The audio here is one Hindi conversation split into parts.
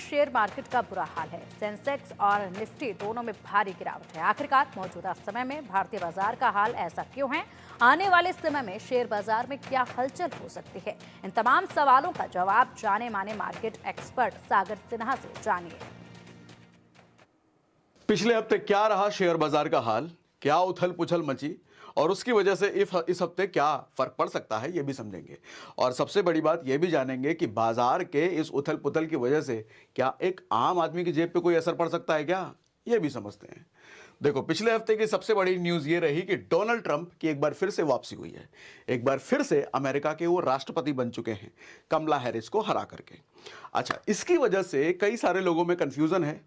शेयर मार्केट का बुरा हाल है। सेंसेक्स और निफ्टी दोनों में भारी गिरावट है। आखिरकार मौजूदा समय में भारतीय बाजार का हाल ऐसा क्यों है? आने वाले समय में शेयर बाजार में क्या हलचल हो सकती है? इन तमाम सवालों का जवाब जाने माने मार्केट एक्सपर्ट सागर सिन्हा से जानिए। पिछले हफ्ते क्या रहा शेयर बाजार का हाल, क्या उथल पुथल मची और उसकी वजह से इस हफ्ते क्या फर्क पड़ सकता है, ये भी समझेंगे। और सबसे बड़ी बात ये भी जानेंगे कि बाजार के इस उथल पुथल की वजह से क्या एक आम आदमी की जेब पे कोई असर पड़ सकता है क्या, ये भी समझते हैं। देखो, पिछले हफ्ते की सबसे बड़ी न्यूज ये रही कि डोनाल्ड ट्रंप की एक बार फिर से वापसी हुई है। एक बार फिर से अमेरिका के वो राष्ट्रपति बन चुके हैं, कमला हैरिस को हरा करके। अच्छा, इसकी वजह से कई सारे लोगों में कंफ्यूजन है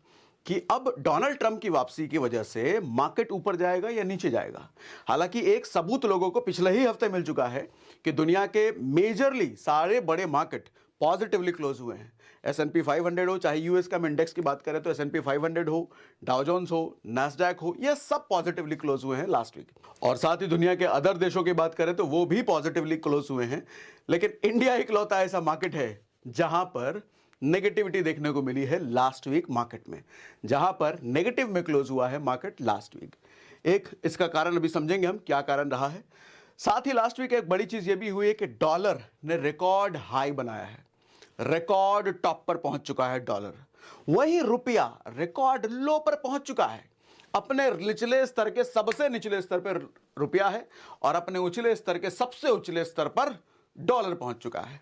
कि अब डोनाल्ड ट्रंप की वापसी की वजह से मार्केट ऊपर जाएगा या नीचे जाएगा। हालांकि एक सबूत लोगों को पिछले ही हफ्ते मिल चुका है कि दुनिया के मेजरली सारे बड़े मार्केट पॉजिटिवली क्लोज हुए हैं। S&P 500 हो, चाहे यूएस का इंडेक्स की बात करें तो S&P 500 हो, डाउ जोन्स हो, नैस्डैक हो, ये सब पॉजिटिवली क्लोज हुए हैं लास्ट वीक। और साथ ही दुनिया के अदर देशों की बात करें तो वो भी पॉजिटिवली क्लोज हुए हैं। लेकिन इंडिया इकलौता ऐसा मार्केट है जहां पर नेगेटिविटी देखने को मिली है लास्ट वीक मार्केट में, जहां पर नेगेटिव में क्लोज हुआ है मार्केट लास्ट वीक। एक इसका कारण अभी समझेंगे हम, क्या कारण रहा है। साथ ही लास्ट वीक एक बड़ी चीज ये भी हुई है कि डॉलर ने रिकॉर्ड हाई बनाया है, रिकॉर्ड टॉप पर पहुंच चुका है डॉलर। वही रुपया रिकॉर्ड लो पर पहुंच चुका है। अपने निचले स्तर के सबसे निचले स्तर पर रुपया है और अपने उछले स्तर के सबसे उछले स्तर पर डॉलर पहुंच चुका है।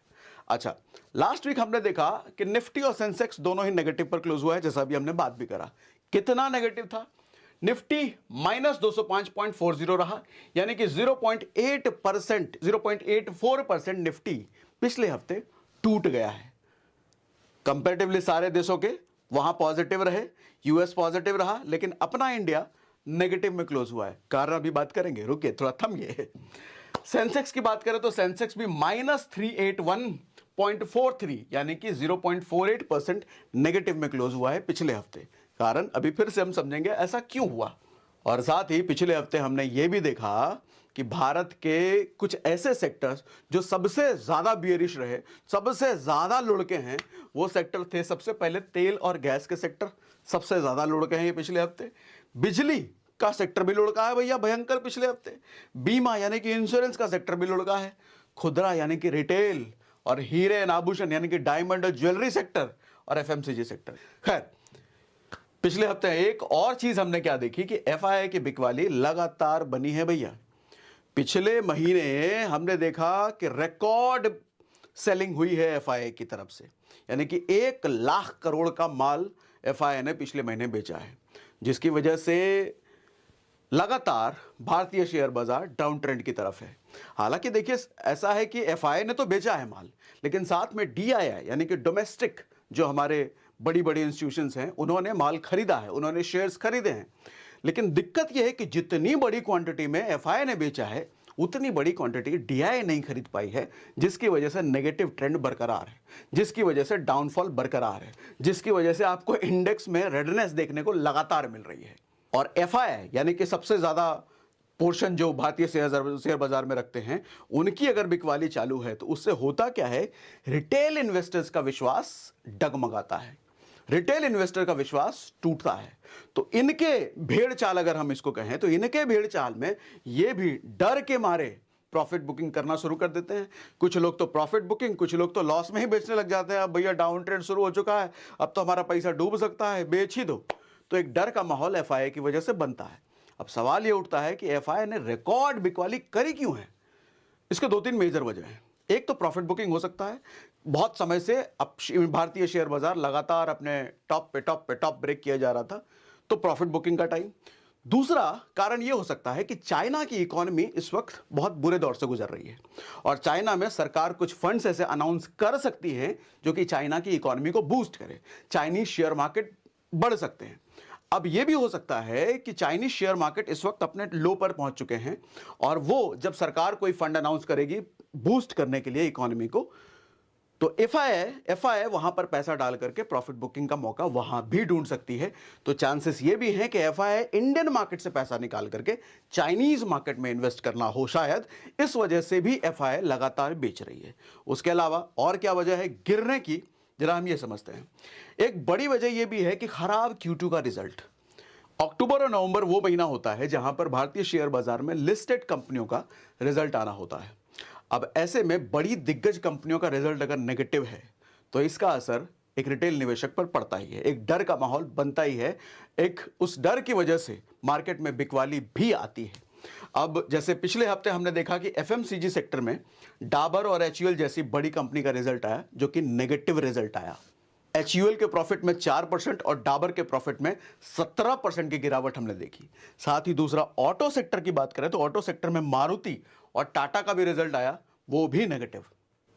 अच्छा, लास्ट वीक हमने देखा कि निफ्टी और सेंसेक्स दोनों ही नेगेटिव पर क्लोज हुआ है, जैसा भी हमने बात भी करा। कितना नेगेटिव था? निफ्टी -205.40 रहा, यानी कि 0.84% निफ्टी पिछले हफ्ते टूट गया है। कंपैरेटिवली सारे देशों के वहां पॉजिटिव रहे, यूएस पॉजिटिव रहा, लेकिन अपना इंडिया नेगेटिव में क्लोज हुआ है। कारण अभी बात करेंगे, रुकिए थोड़ा थमिए। सेंसेक्स की बात करें तो सेंसेक्स भी -381.43 यानी कि 0.48% नेगेटिव में क्लोज हुआ है पिछले हफ्ते। कारण अभी फिर से हम समझेंगे ऐसा क्यों हुआ। और साथ ही पिछले हफ्ते हमने यह भी देखा कि भारत के कुछ ऐसे सेक्टर्स जो सबसे ज्यादा बियरिश रहे, सबसे ज्यादा लुढ़के हैं, वो सेक्टर थे सबसे पहले तेल और गैस के सेक्टर सबसे ज्यादा लुढ़के हैं ये पिछले हफ्ते। बिजली का सेक्टर भी लुढ़का है भैया भयंकर पिछले हफ्ते। बीमा यानी कि इंश्योरेंस का सेक्टर भी लुढ़का है। खुदरा यानी कि रिटेल और हीरे एंड आभूषण यानी कि डायमंड और ज्वेलरी सेक्टर और एफएमसीजी सेक्टर। खैर, पिछले हफ्ते एक और चीज हमने क्या देखी कि एफआईआई की बिकवाली लगातार बनी है भैया। पिछले महीने हमने देखा कि रिकॉर्ड सेलिंग हुई है एफआईआई की तरफ से, यानी कि 1 लाख करोड़ का माल एफआईआई ने पिछले महीने बेचा है, जिसकी वजह से लगातार भारतीय शेयर बाजार डाउन ट्रेंड की तरफ है। हालांकि देखिए, ऐसा है कि एफआईआई ने तो बेचा है माल, लेकिन साथ में डीआईआई यानी कि डोमेस्टिक जो हमारे बड़ी बड़ी इंस्टीट्यूशंस हैं, उन्होंने माल खरीदा है, उन्होंने शेयर्स खरीदे हैं। लेकिन दिक्कत यह है कि जितनी बड़ी क्वांटिटी में एफआईआई ने बेचा है, उतनी बड़ी क्वांटिटी डीआईआई नहीं खरीद पाई है, जिसकी वजह से नेगेटिव ट्रेंड बरकरार है, जिसकी वजह से डाउनफॉल बरकरार है, जिसकी वजह से आपको इंडेक्स में रेडनेस देखने को लगातार मिल रही है। और एफआईआई यानी कि सबसे ज्यादा पोर्शन जो भारतीय शेयर बाजार में रखते हैं, उनकी अगर बिकवाली चालू है तो उससे होता क्या है, रिटेल इन्वेस्टर्स का विश्वास डगमगाता है, रिटेल इन्वेस्टर का विश्वास टूटता है। तो इनके भेड़ चाल अगर हम इसको कहें तो इनके भेड़ चाल में ये भी डर के मारे प्रॉफिट बुकिंग करना शुरू कर देते हैं। कुछ लोग तो प्रॉफिट बुकिंग, कुछ लोग तो लॉस में ही बेचने लग जाते हैं। अब भैया डाउन ट्रेंड शुरू हो चुका है, अब तो हमारा पैसा डूब सकता है, बेच ही दो। तो एक डर का माहौल एफआईआई की वजह से बनता है। अब सवाल यह उठता है कि एफआईआई ने रिकॉर्ड बिकवाली करी क्यों है? इसके 2-3 मेजर वजह हैं। एक तो प्रॉफिट बुकिंग हो सकता है, बहुत समय से अब भारतीय शेयर बाजार लगातार अपने टॉप पे टॉप ब्रेक किया जा रहा था, तो प्रॉफिट बुकिंग का टाइम। दूसरा कारण यह हो सकता है कि चाइना की इकोनॉमी इस वक्त बहुत बुरे दौर से गुजर रही है और चाइना में सरकार कुछ फंड्स ऐसे अनाउंस कर सकती है जो कि चाइना की इकोनॉमी को बूस्ट करे, चाइनीज शेयर मार्केट बढ़ सकते हैं। अब यह भी हो सकता है कि चाइनीज शेयर मार्केट इस वक्त अपने लो पर पहुंच चुके हैं और वो जब सरकार कोई फंड अनाउंस करेगी बूस्ट करने के लिए इकोनॉमी को, तो एफआईआई वहां पर पैसा डाल करके प्रॉफिट बुकिंग का मौका वहां भी ढूंढ सकती है। तो चांसेस ये भी हैं कि एफआईआई इंडियन मार्केट से पैसा निकाल करके चाइनीज मार्केट में इन्वेस्ट करना हो, शायद इस वजह से भी एफआईआई लगातार बेच रही है। उसके अलावा और क्या वजह है गिरने की, जरा हम ये समझते हैं। एक बड़ी वजह यह भी है कि खराब Q2 का रिजल्ट। अक्टूबर और नवंबर वो महीना होता है जहां पर भारतीय शेयर बाजार में लिस्टेड कंपनियों का रिजल्ट आना होता है। अब ऐसे में बड़ी दिग्गज कंपनियों का रिजल्ट अगर नेगेटिव है तो इसका असर एक रिटेल निवेशक पर पड़ता ही है, एक डर का माहौल बनता ही है, एक उस डर की वजह से मार्केट में बिकवाली भी आती है। अब जैसे पिछले हफ्ते हमने देखा कि FMCG सेक्टर में डाबर और HUL जैसी बड़ी कंपनी का रिजल्ट आया जो कि नेगेटिव रिजल्ट आया। HUL के प्रॉफिट में 4% और डाबर के प्रॉफिट में 17% की गिरावट हमने देखी। साथ ही दूसरा ऑटो सेक्टर की बात करें तो ऑटो सेक्टर में मारुति और टाटा का भी रिजल्ट आया, वो भी नेगेटिव।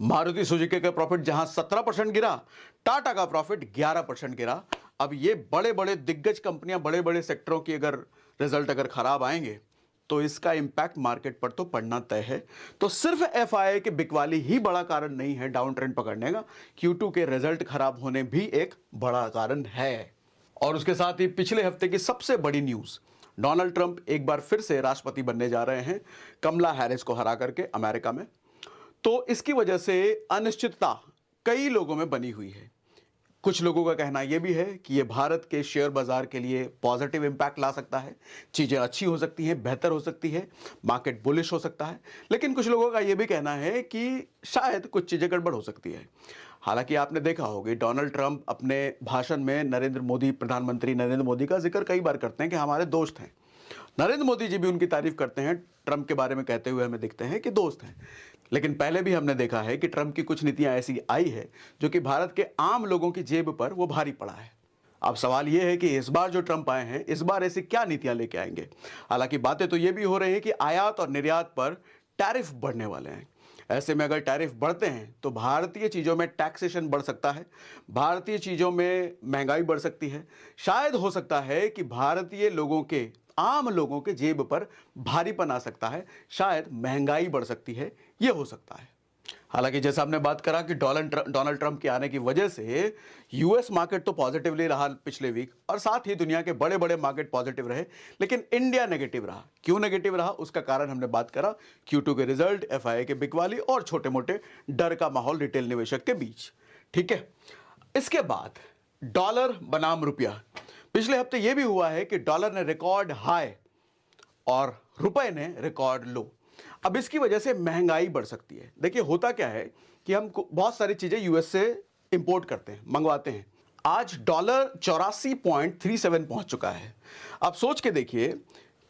मारुति सुजुकी का प्रॉफिट जहां 17% गिरा, टाटा का प्रॉफिट 11% गिरा। अब ये बड़े बड़े दिग्गज कंपनियां, बड़े बड़े सेक्टरों की अगर रिजल्ट अगर खराब आएंगे तो इसका इंपैक्ट मार्केट पर तो पड़ना तय है। तो सिर्फ FII के बिकवाली ही बड़ा कारण नहीं है डाउन ट्रेंड पकड़ने का, Q2 के रिजल्ट खराब होने भी एक बड़ा कारण है। और उसके साथ ही पिछले हफ्ते की सबसे बड़ी न्यूज, डोनाल्ड ट्रंप एक बार फिर से राष्ट्रपति बनने जा रहे हैं कमला हैरिस को हरा करके अमेरिका में। तो इसकी वजह से अनिश्चितता कई लोगों में बनी हुई है। कुछ लोगों का कहना यह भी है कि यह भारत के शेयर बाजार के लिए पॉजिटिव इंपैक्ट ला सकता है, चीजें अच्छी हो सकती हैं, बेहतर हो सकती है, मार्केट बुलिश हो सकता है। लेकिन कुछ लोगों का यह भी कहना है कि शायद कुछ चीजें गड़बड़ हो सकती है। हालांकि आपने देखा होगा डोनाल्ड ट्रंप अपने भाषण में प्रधानमंत्री नरेंद्र मोदी का जिक्र कई बार करते हैं कि हमारे दोस्त हैं। नरेंद्र मोदी जी भी उनकी तारीफ करते हैं, ट्रंप के बारे में कहते हुए हमें दिखते हैं कि दोस्त हैं। लेकिन पहले भी हमने देखा है कि ट्रंप की कुछ नीतियां ऐसी आई है जो कि भारत के आम लोगों की जेब पर वो भारी पड़ा है। अब सवाल यह है कि इस बार जो ट्रंप आए हैं, इस बार ऐसी क्या नीतियां लेके आएंगे। हालांकि बातें तो ये भी हो रही है कि आयात और निर्यात पर टैरिफ बढ़ने वाले हैं। ऐसे में अगर टैरिफ बढ़ते हैं तो भारतीय चीज़ों में टैक्सेशन बढ़ सकता है, भारतीय चीज़ों में महंगाई बढ़ सकती है। शायद हो सकता है कि भारतीय लोगों के, आम लोगों के जेब पर भारीपन आ सकता है, शायद महंगाई बढ़ सकती है, यह हो सकता है। हालांकि जैसा हमने बात करा कि डोनाल्ड ट्रंप के आने की वजह से US मार्केट तो पॉजिटिवली रहा पिछले वीक, और साथ ही दुनिया के बड़े बड़े मार्केट पॉजिटिव रहे, लेकिन इंडिया नेगेटिव रहा। क्यों नेगेटिव रहा उसका कारण हमने बात करा, Q2 के रिजल्ट, FII के बिकवाली और छोटे मोटे डर का माहौल रिटेल निवेशक के बीच। ठीक है, इसके बाद डॉलर बनाम रुपया। पिछले हफ्ते यह भी हुआ है कि डॉलर ने रिकॉर्ड हाई और रुपए ने रिकॉर्ड लो। अब इसकी वजह से महंगाई बढ़ सकती है। देखिए होता क्या है कि हम बहुत सारी चीजें US से इंपोर्ट करते हैं, मंगवाते हैं। आज डॉलर 84.37 पहुंच चुका है। अब सोच के देखिए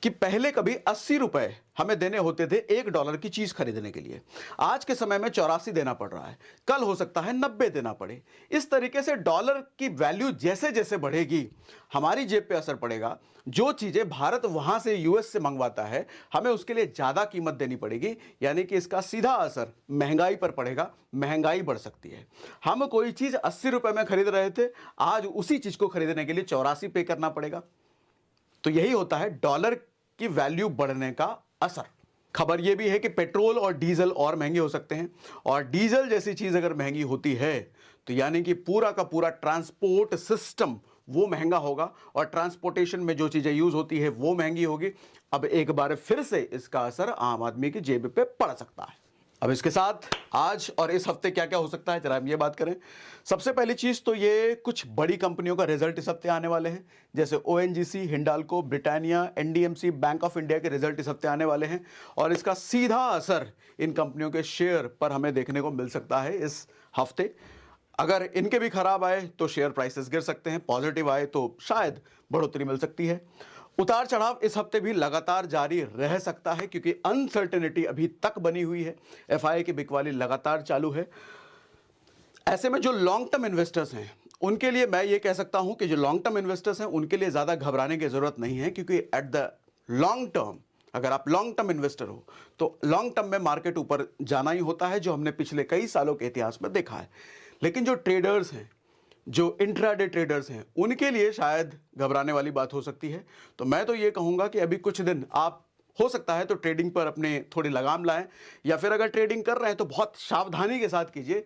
कि पहले कभी 80 रुपए हमें देने होते थे $1 की चीज खरीदने के लिए, आज के समय में 84 देना पड़ रहा है, कल हो सकता है 90 देना पड़े। इस तरीके से डॉलर की वैल्यू जैसे जैसे बढ़ेगी हमारी जेब पे असर पड़ेगा। जो चीजें भारत वहां से US से मंगवाता है हमें उसके लिए ज्यादा कीमत देनी पड़ेगी, यानी कि इसका सीधा असर महंगाई पर पड़ेगा, महंगाई बढ़ सकती है। हम कोई चीज 80 रुपए में खरीद रहे थे, आज उसी चीज को खरीदने के लिए 84 पे करना पड़ेगा। तो यही होता है डॉलर की वैल्यू बढ़ने का असर। खबर यह भी है कि पेट्रोल और डीजल और महंगे हो सकते हैं, और डीजल जैसी चीज अगर महंगी होती है तो यानी कि पूरा का पूरा ट्रांसपोर्ट सिस्टम वो महंगा होगा, और ट्रांसपोर्टेशन में जो चीजें यूज होती है वो महंगी होगी। अब एक बार फिर से इसका असर आम आदमी की जेब पे पड़ सकता है। अब इसके साथ आज और इस हफ्ते क्या क्या हो सकता है जरा हम ये बात करें। सबसे पहली चीज तो ये कुछ बड़ी कंपनियों का रिजल्ट इस हफ्ते आने वाले हैं, जैसे ONGC, Hindalco, Britannia, NDMC, bank of India के रिजल्ट इस हफ्ते आने वाले हैं, और इसका सीधा असर इन कंपनियों के शेयर पर हमें देखने को मिल सकता है इस हफ्ते। अगर इनके भी खराब आए तो शेयर प्राइसेस गिर सकते हैं, पॉजिटिव आए तो शायद बढ़ोतरी मिल सकती है। उतार चढ़ाव इस हफ्ते भी लगातार जारी रह सकता है क्योंकि अनसर्टेनिटी अभी तक बनी हुई है, FII की बिकवाली लगातार चालू है। ऐसे में जो लॉन्ग टर्म इन्वेस्टर्स हैं उनके लिए मैं ये कह सकता हूं कि जो लॉन्ग टर्म इन्वेस्टर्स हैं उनके लिए ज्यादा घबराने की जरूरत नहीं है, क्योंकि एट द लॉन्ग टर्म अगर आप लॉन्ग टर्म इन्वेस्टर हो तो लॉन्ग टर्म में मार्केट ऊपर जाना ही होता है, जो हमने पिछले कई सालों के इतिहास में देखा है। लेकिन जो ट्रेडर्स हैं, जो इंट्राडे ट्रेडर्स हैं, उनके लिए शायद घबराने वाली बात हो सकती है। तो मैं तो ये कहूंगा कि अभी कुछ दिन आप हो सकता है तो ट्रेडिंग पर अपने थोड़ी लगाम लाएं, या फिर अगर ट्रेडिंग कर रहे हैं तो बहुत सावधानी के साथ कीजिए।